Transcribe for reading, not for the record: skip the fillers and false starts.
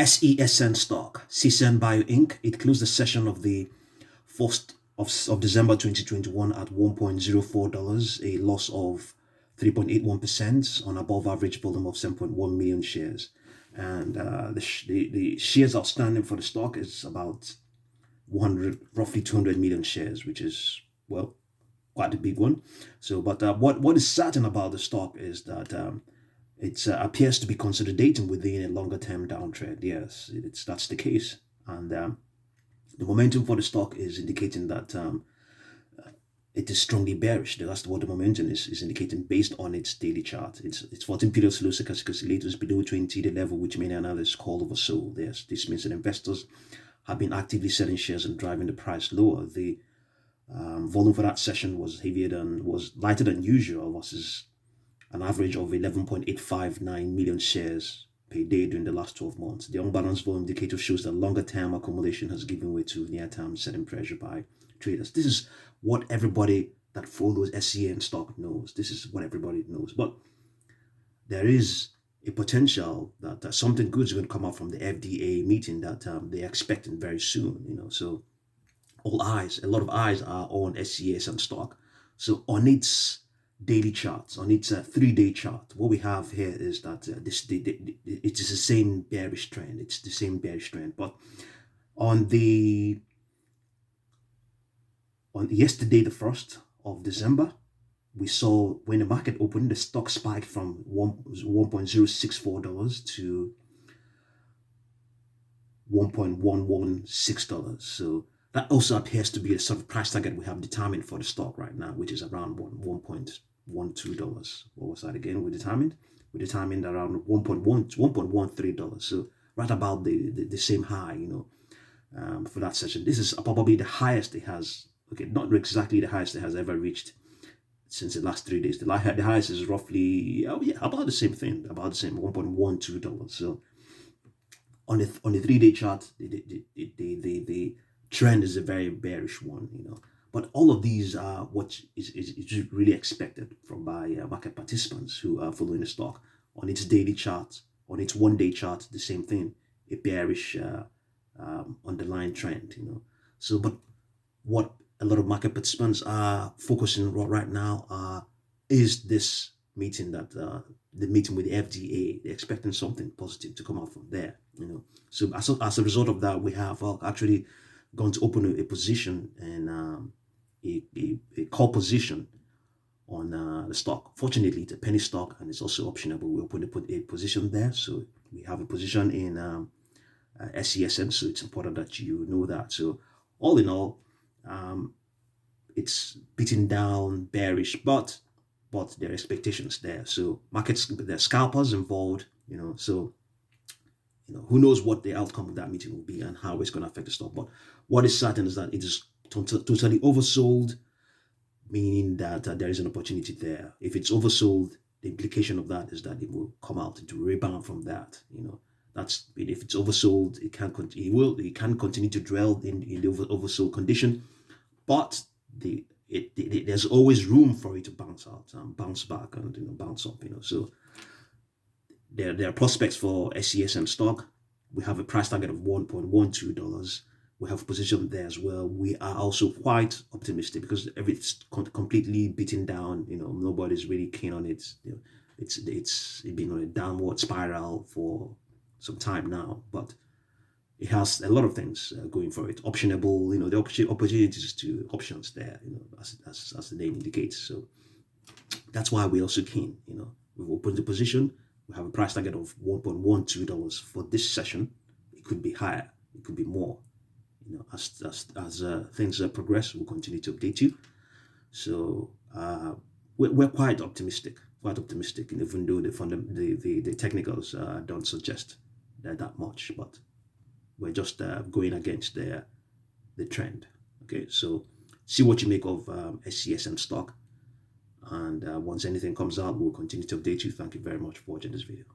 SESN stock, sesen Bio Inc. It closed the session of the 1st of December 2021 at $1.04, a loss of 3.81% on above average volume of 7.1 million shares. And the shares outstanding for the stock is about roughly 200 million shares, which is, well, quite a big one. So, but what is certain about the stock is that it appears to be consolidating within a longer term downtrend. Yes, that's the case. And the momentum for the stock is indicating that it is strongly bearish. That's what the momentum is indicating based on its daily chart. It's 14 periods low stochastic oscillators below 20, the level which many analysts call oversold. Yes, this means that investors have been actively selling shares and driving the price lower. The volume for that session was lighter than usual versus an average of 11.859 million shares per day during the last 12 months. The unbalanced volume indicator shows that longer-term accumulation has given way to near-term selling pressure by traders. This is what everybody that follows SEN stock knows. This is what everybody knows. But there is a potential that something good is going to come out from the FDA meeting that they're expecting very soon. So a lot of eyes are on SESN stock. So on its daily charts, on its 3-day chart, what we have here is that it is the same bearish trend. It's the same bearish trend. But on yesterday, the 1st of December, we saw when the market opened, the stock spiked from $1.064 to $1.116. So that also appears to be a sort of price target we have determined for the stock right now, which is around $1.12. What was that again? We determined around $1.13. So right about the same high, for that session. This is probably the highest it has. Okay, not exactly the highest it has ever reached since the last 3 days. The highest is roughly about the same thing, about the same $1.12. So on the 3-day chart, the trend is a very bearish one, But all of these are what is really expected by market participants who are following the stock. On its daily chart, on its 1-day chart, the same thing, a bearish underlying trend, So, but what a lot of market participants are focusing on right now is this meeting the meeting with the FDA. They're expecting something positive to come out from there, So as a result of that, we have actually going to open a position and a call position on the stock. Fortunately, it's a penny stock and it's also optionable. We open a position there, so we have a position in SESN. So it's important that you know that. So all in all, it's beating down bearish, but there are expectations there. So markets, there are scalpers involved, So who knows what the outcome of that meeting will be and how it's going to affect the stock. But what is certain is that it is totally oversold, meaning that there is an opportunity there. If it's oversold, the implication of that is that it will come out into rebound from that. That's if it's oversold, it can continue to dwell in the oversold condition, but there's always room for it to bounce out and bounce back and bounce up. So there are prospects for SESN stock. We have a price target of $1.12. We have a position there as well. We are also quite optimistic because it's completely beaten down. Nobody's really keen on it. It's been on a downward spiral for some time now, but it has a lot of things going for it. Optionable, the opportunities to options there, as the name indicates. So that's why we're also keen. We've opened the position. We have a price target of $1.12 for this session. It could be higher. It could be more. As things progress, we'll continue to update you. So we're quite optimistic. Even though the technicals don't suggest that much, but we're just going against the trend. Okay, so see what you make of SESN stock, and once anything comes out, we'll continue to update you. Thank you very much for watching this video.